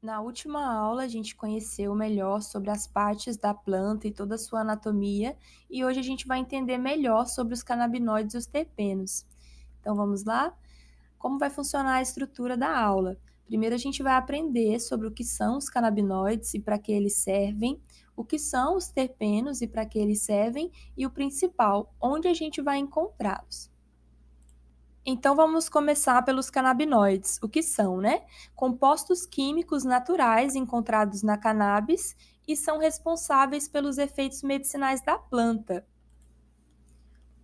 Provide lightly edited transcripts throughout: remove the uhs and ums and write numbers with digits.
Na última aula, a gente conheceu melhor sobre as partes da planta e toda a sua anatomia, e hoje a gente vai entender melhor sobre os canabinoides e os terpenos. Então vamos lá? Como vai funcionar a estrutura da aula? Primeiro a gente vai aprender sobre o que são os canabinoides e para que eles servem, o que são os terpenos e para que eles servem, e o principal, onde a gente vai encontrá-los. Então vamos começar pelos canabinoides. O que são, né? Compostos químicos naturais encontrados na cannabis e são responsáveis pelos efeitos medicinais da planta.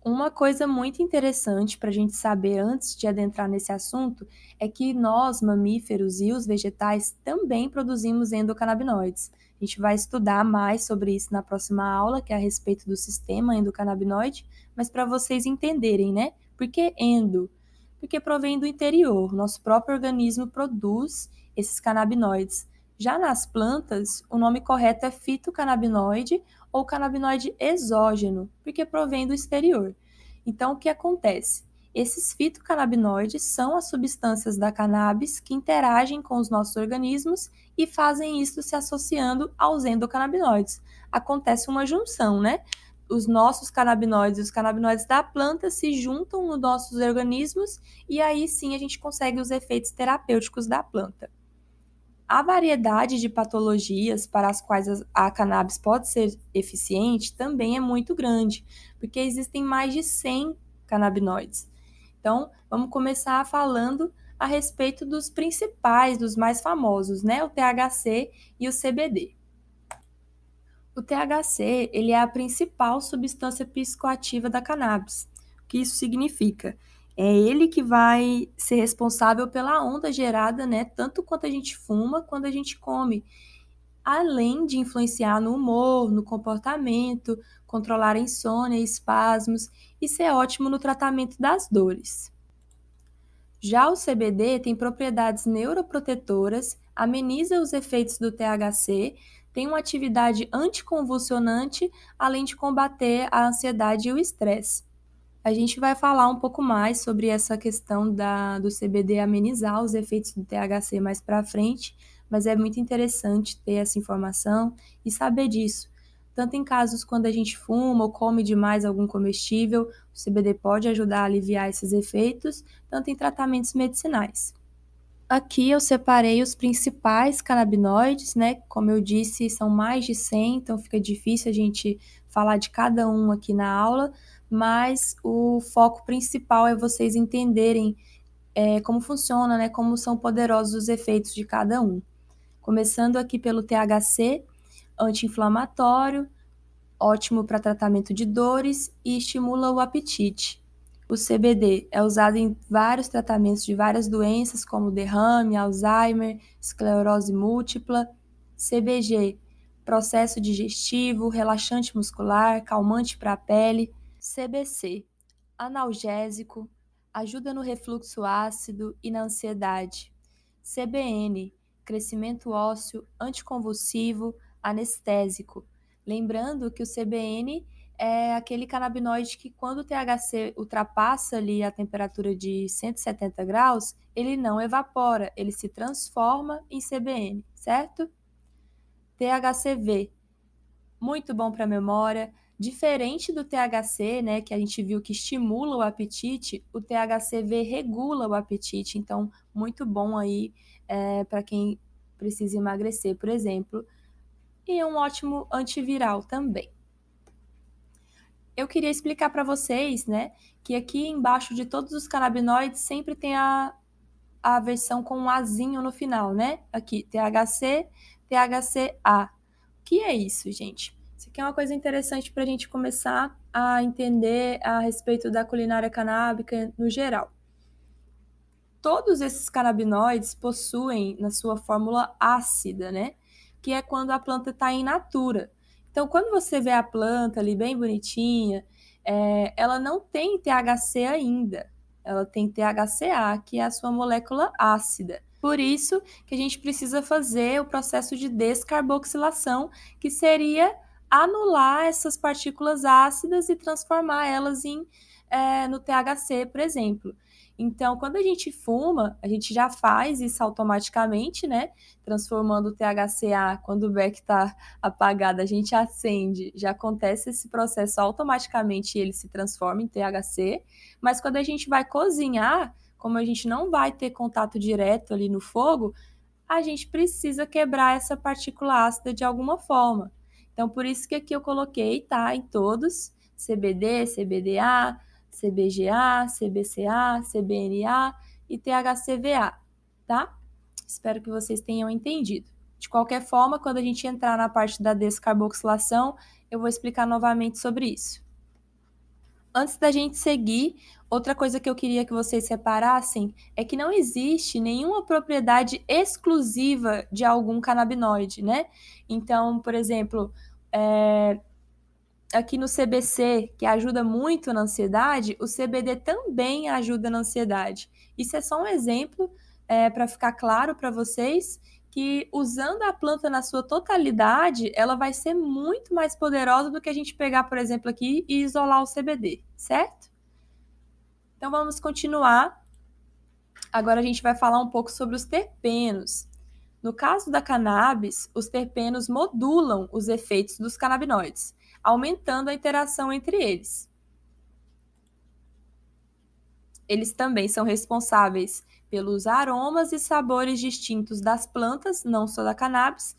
Uma coisa muito interessante para a gente saber antes de adentrar nesse assunto é que nós, mamíferos e os vegetais, também produzimos endocannabinoides. A gente vai estudar mais sobre isso na próxima aula, que é a respeito do sistema endocannabinoide, mas para vocês entenderem, né? Por que endo? Porque provém do interior, nosso próprio organismo produz esses canabinoides. Já nas plantas, o nome correto é fitocannabinoide ou canabinoide exógeno, porque provém do exterior. Então, o que acontece? Esses fitocannabinoides são as substâncias da cannabis que interagem com os nossos organismos e fazem isso se associando aos endocannabinoides. Acontece uma junção, né? Os nossos canabinoides e os canabinoides da planta se juntam nos nossos organismos e aí sim a gente consegue os efeitos terapêuticos da planta. A variedade de patologias para as quais a cannabis pode ser eficiente também é muito grande, porque existem mais de 100 canabinoides. Então, vamos começar falando a respeito dos principais, dos mais famosos, né? O THC e o CBD. O THC, ele é a principal substância psicoativa da cannabis. O que isso significa? É ele que vai ser responsável pela onda gerada, né, tanto quanto a gente fuma, quanto a gente come, além de influenciar no humor, no comportamento, controlar a insônia, espasmos e ser ótimo no tratamento das dores. Já o CBD tem propriedades neuroprotetoras, ameniza os efeitos do THC, tem uma atividade anticonvulsionante, além de combater a ansiedade e o estresse. A gente vai falar um pouco mais sobre essa questão do CBD amenizar os efeitos do THC mais para frente, mas é muito interessante ter essa informação e saber disso. Tanto em casos quando a gente fuma ou come demais algum comestível, o CBD pode ajudar a aliviar esses efeitos, tanto em tratamentos medicinais. Aqui eu separei os principais canabinoides, né? Como eu disse, são mais de 100, então fica difícil a gente falar de cada um aqui na aula, mas o foco principal é vocês entenderem como funciona, né? Como são poderosos os efeitos de cada um. Começando aqui pelo THC, anti-inflamatório, ótimo para tratamento de dores e estimula o apetite. O CBD é usado em vários tratamentos de várias doenças, como derrame, Alzheimer, esclerose múltipla. CBG, processo digestivo, relaxante muscular, calmante para a pele. CBC, analgésico, ajuda no refluxo ácido e na ansiedade. CBN, crescimento ósseo, anticonvulsivo, anestésico. Lembrando que o CBN é aquele canabinoide que, quando o THC ultrapassa ali a temperatura de 170 graus, ele não evapora, ele se transforma em CBN, certo? THCV, muito bom para a memória. Diferente do THC, né, que a gente viu que estimula o apetite, o THCV regula o apetite, então muito bom aí para quem precisa emagrecer, por exemplo, e é um ótimo antiviral também. Eu queria explicar para vocês, né, que aqui embaixo de todos os canabinoides sempre tem a versão com um azinho no final, né? Aqui, THC, THCA. O que é isso, gente? Isso aqui é uma coisa interessante para a gente começar a entender a respeito da culinária canábica no geral. Todos esses canabinoides possuem na sua fórmula ácida, né? Que é quando a planta está in natura. Então, quando você vê a planta ali bem bonitinha, ela não tem THC ainda. Ela tem THCA, que é a sua molécula ácida. Por isso que a gente precisa fazer o processo de descarboxilação, que seria anular essas partículas ácidas e transformar elas no THC, por exemplo. Então, quando a gente fuma, a gente já faz isso automaticamente, né? Transformando o THCA, quando o beck está apagado, a gente acende, já acontece esse processo automaticamente e ele se transforma em THC. Mas quando a gente vai cozinhar, como a gente não vai ter contato direto ali no fogo, a gente precisa quebrar essa partícula ácida de alguma forma. Então, por isso que aqui eu coloquei, tá, em todos, CBD, CBDA, CBGA, CBCA, CBNA e THCVA, tá? Espero que vocês tenham entendido. De qualquer forma, quando a gente entrar na parte da descarboxilação, eu vou explicar novamente sobre isso. Antes da gente seguir, outra coisa que eu queria que vocês reparassem é que não existe nenhuma propriedade exclusiva de algum canabinoide, né? Então, por exemplo, aqui no CBC, que ajuda muito na ansiedade, o CBD também ajuda na ansiedade. Isso é só um exemplo para ficar claro para vocês que usando a planta na sua totalidade, ela vai ser muito mais poderosa do que a gente pegar, por exemplo, aqui e isolar o CBD, certo? Então vamos continuar. Agora a gente vai falar um pouco sobre os terpenos. No caso da cannabis, os terpenos modulam os efeitos dos canabinoides, aumentando a interação entre eles. Eles também são responsáveis pelos aromas e sabores distintos das plantas, não só da cannabis.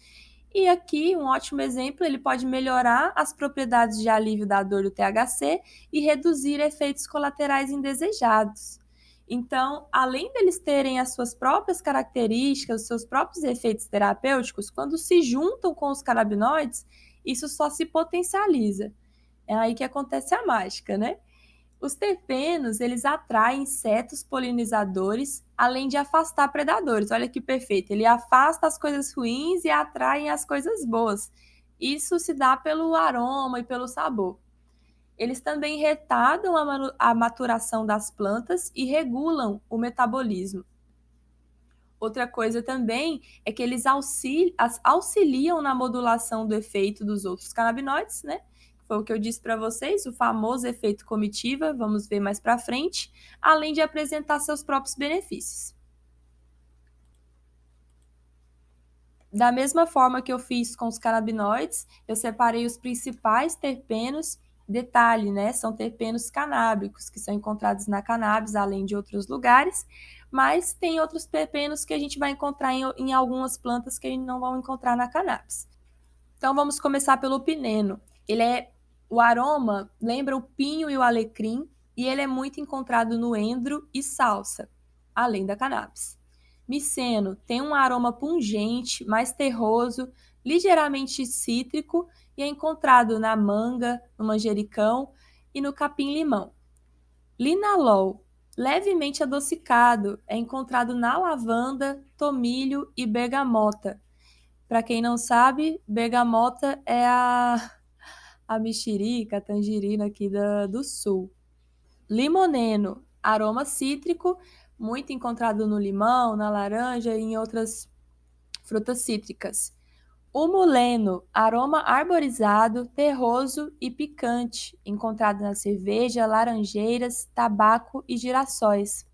E aqui, um ótimo exemplo, ele pode melhorar as propriedades de alívio da dor do THC e reduzir efeitos colaterais indesejados. Então, além deles terem as suas próprias características, os seus próprios efeitos terapêuticos, quando se juntam com os canabinoides, isso só se potencializa. É aí que acontece a mágica, né? Os terpenos, eles atraem insetos polinizadores, além de afastar predadores. Olha que perfeito. Ele afasta as coisas ruins e atrai as coisas boas. Isso se dá pelo aroma e pelo sabor. Eles também retardam a maturação das plantas e regulam o metabolismo. Outra coisa também é que eles auxiliam na modulação do efeito dos outros canabinoides, né? Foi o que eu disse para vocês, o famoso efeito comitiva, vamos ver mais para frente, além de apresentar seus próprios benefícios. Da mesma forma que eu fiz com os canabinoides, eu separei os principais terpenos. Detalhe, né? São terpenos canábicos, que são encontrados na cannabis, além de outros lugares, mas tem outros terpenos que a gente vai encontrar em algumas plantas que a gente não vai encontrar na cannabis. Então, vamos começar pelo pineno. O aroma lembra o pinho e o alecrim, e ele é muito encontrado no endro e salsa, além da cannabis. Miceno tem um aroma pungente, mais terroso, ligeiramente cítrico e é encontrado na manga, no manjericão e no capim-limão. Linalol, levemente adocicado, é encontrado na lavanda, tomilho e bergamota. Para quem não sabe, bergamota é a mexerica, a tangerina aqui do sul. Limoneno, aroma cítrico, muito encontrado no limão, na laranja e em outras frutas cítricas. Humuleno, aroma arborizado, terroso e picante, encontrado na cerveja, laranjeiras, tabaco e girassóis.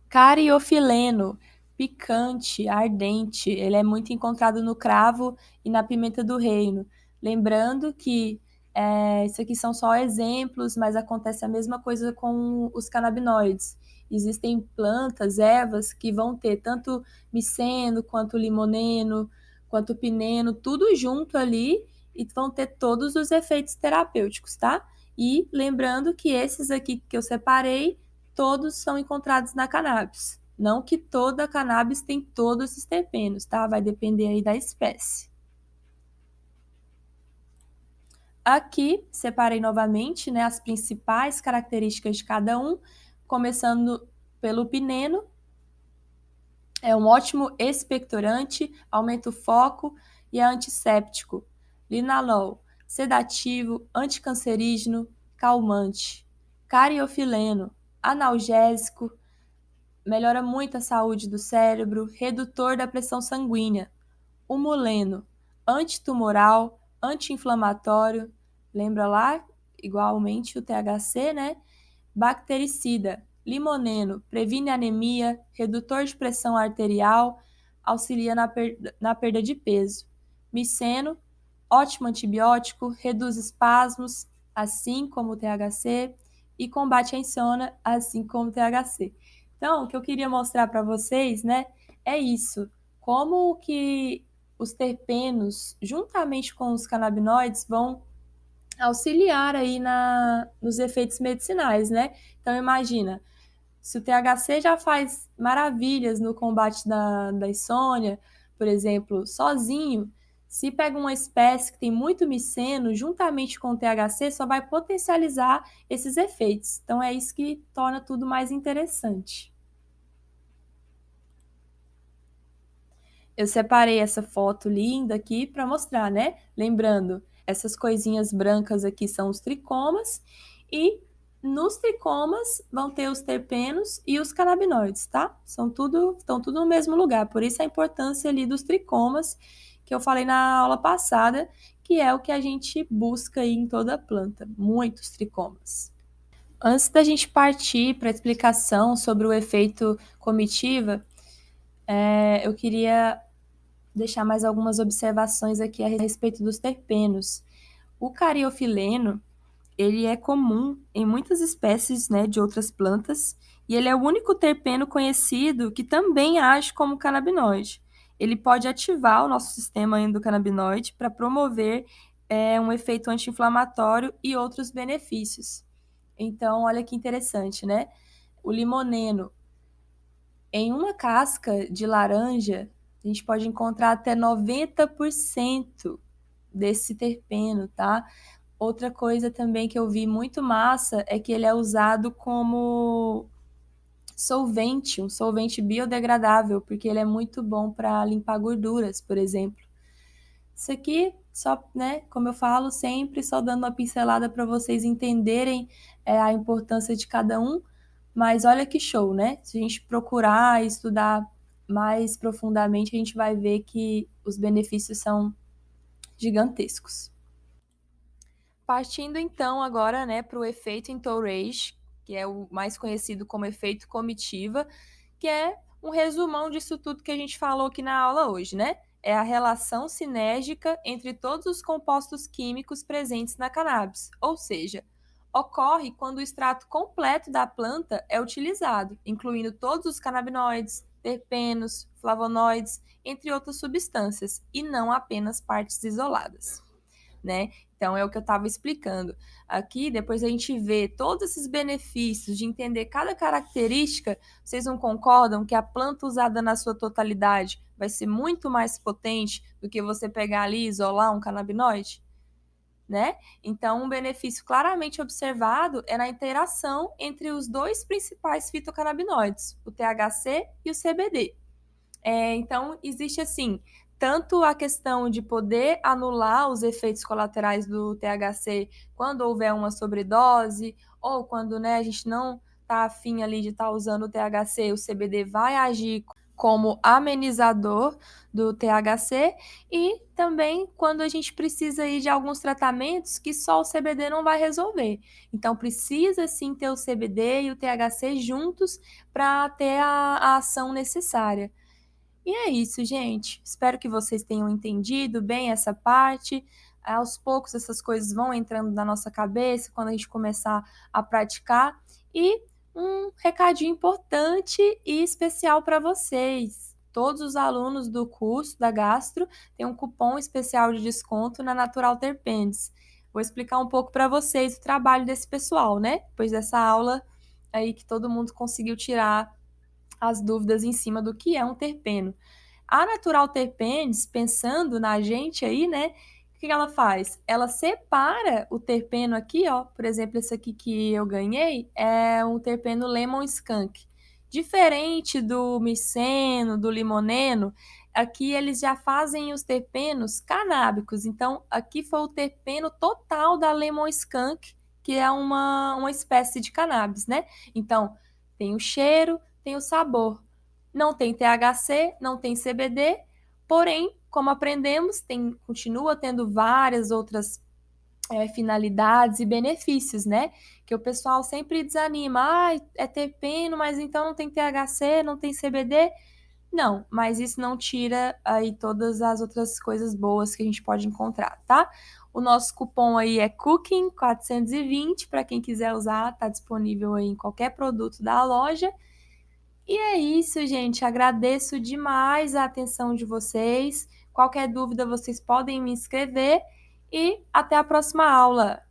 Cariofileno, picante, ardente, ele é muito encontrado no cravo e na pimenta do reino. Lembrando que isso aqui são só exemplos, mas acontece a mesma coisa com os canabinoides. Existem plantas, ervas, que vão ter tanto miceno, quanto limoneno, quanto pineno, tudo junto ali e vão ter todos os efeitos terapêuticos, tá? E lembrando que esses aqui que eu separei, todos são encontrados na cannabis. Não que toda cannabis tem todos esses terpenos, tá? Vai depender aí da espécie. Aqui, separei novamente, né, as principais características de cada um, começando pelo pineno. É um ótimo expectorante, aumenta o foco e é antisséptico. Linalol, sedativo, anticancerígeno, calmante. Cariofileno, analgésico, melhora muito a saúde do cérebro, redutor da pressão sanguínea. Humuleno, antitumoral, anti-inflamatório, lembra lá, igualmente o THC, né? Bactericida, Limoneno previne anemia, redutor de pressão arterial, auxilia na perda de peso. Miceno, ótimo antibiótico, reduz espasmos, assim como o THC, e combate a insônia, assim como o THC. Então, o que eu queria mostrar para vocês, né, é isso. Como que os terpenos, juntamente com os canabinoides, vão auxiliar aí nos efeitos medicinais, né? Então, imagina, se o THC já faz maravilhas no combate da insônia, por exemplo, sozinho, se pega uma espécie que tem muito miceno, juntamente com o THC, só vai potencializar esses efeitos. Então, é isso que torna tudo mais interessante. Eu separei essa foto linda aqui para mostrar, né? Lembrando, essas coisinhas brancas aqui são os tricomas e nos tricomas vão ter os terpenos e os canabinoides, tá? Estão tudo no mesmo lugar, por isso a importância ali dos tricomas que eu falei na aula passada, que é o que a gente busca aí em toda a planta, muitos tricomas. Antes da gente partir para a explicação sobre o efeito comitiva, eu queria deixar mais algumas observações aqui a respeito dos terpenos. O cariofileno, ele é comum em muitas espécies, né, de outras plantas, e ele é o único terpeno conhecido que também age como canabinoide. Ele pode ativar o nosso sistema endocannabinoide para promover um efeito anti-inflamatório e outros benefícios. Então, olha que interessante, né? O limoneno, em uma casca de laranja, a gente pode encontrar até 90% desse terpeno, tá? Outra coisa também que eu vi muito massa é que ele é usado como solvente, um solvente biodegradável, porque ele é muito bom para limpar gorduras, por exemplo. Isso aqui, só, né, como eu falo sempre, só dando uma pincelada para vocês entenderem a importância de cada um, mas olha que show, né? Se a gente procurar estudar mais profundamente, a gente vai ver que os benefícios são gigantescos. Partindo então agora, né, para o efeito entourage, que é o mais conhecido como efeito comitiva, que é um resumão disso tudo que a gente falou aqui na aula hoje, né? É a relação sinérgica entre todos os compostos químicos presentes na cannabis, ou seja, ocorre quando o extrato completo da planta é utilizado, incluindo todos os canabinoides, terpenos, flavonoides, entre outras substâncias, e não apenas partes isoladas, né? Então, é o que eu estava explicando. Aqui, depois a gente vê todos esses benefícios de entender cada característica, vocês não concordam que a planta usada na sua totalidade vai ser muito mais potente do que você pegar ali e isolar um canabinoide? Né? Então, um benefício claramente observado é na interação entre os dois principais fitocannabinoides, o THC e o CBD. Então, existe assim, tanto a questão de poder anular os efeitos colaterais do THC quando houver uma sobredose, ou quando, né, a gente não está afim ali de estar usando o THC, o CBD vai agir como amenizador do THC, e também quando a gente precisa aí de alguns tratamentos que só o CBD não vai resolver. Então, precisa sim ter o CBD e o THC juntos para ter a ação necessária. E é isso, gente. Espero que vocês tenham entendido bem essa parte. Aos poucos essas coisas vão entrando na nossa cabeça quando a gente começar a praticar. E um recadinho importante e especial para vocês. Todos os alunos do curso da Gastro têm um cupom especial de desconto na Natural Terpenes. Vou explicar um pouco para vocês o trabalho desse pessoal, né? Depois dessa aula aí que todo mundo conseguiu tirar as dúvidas em cima do que é um terpeno. A Natural Terpenes, pensando na gente aí, né? O que ela faz? Ela separa o terpeno aqui, ó. Por exemplo, esse aqui que eu ganhei é um terpeno Lemon Skunk. Diferente do miceno, do limoneno, aqui eles já fazem os terpenos canábicos. Então, aqui foi o terpeno total da Lemon Skunk, que é uma espécie de cannabis, né? Então, tem o cheiro, tem o sabor. Não tem THC, não tem CBD, porém, como aprendemos, continua tendo várias outras finalidades e benefícios, né? Que o pessoal sempre desanima. Ah, é terpeno, mas então não tem THC, não tem CBD. Não, mas isso não tira aí todas as outras coisas boas que a gente pode encontrar, tá? O nosso cupom aí é Cooking420 para quem quiser usar, tá disponível aí em qualquer produto da loja. E é isso, gente. Agradeço demais a atenção de vocês. Qualquer dúvida, vocês podem me escrever e até a próxima aula.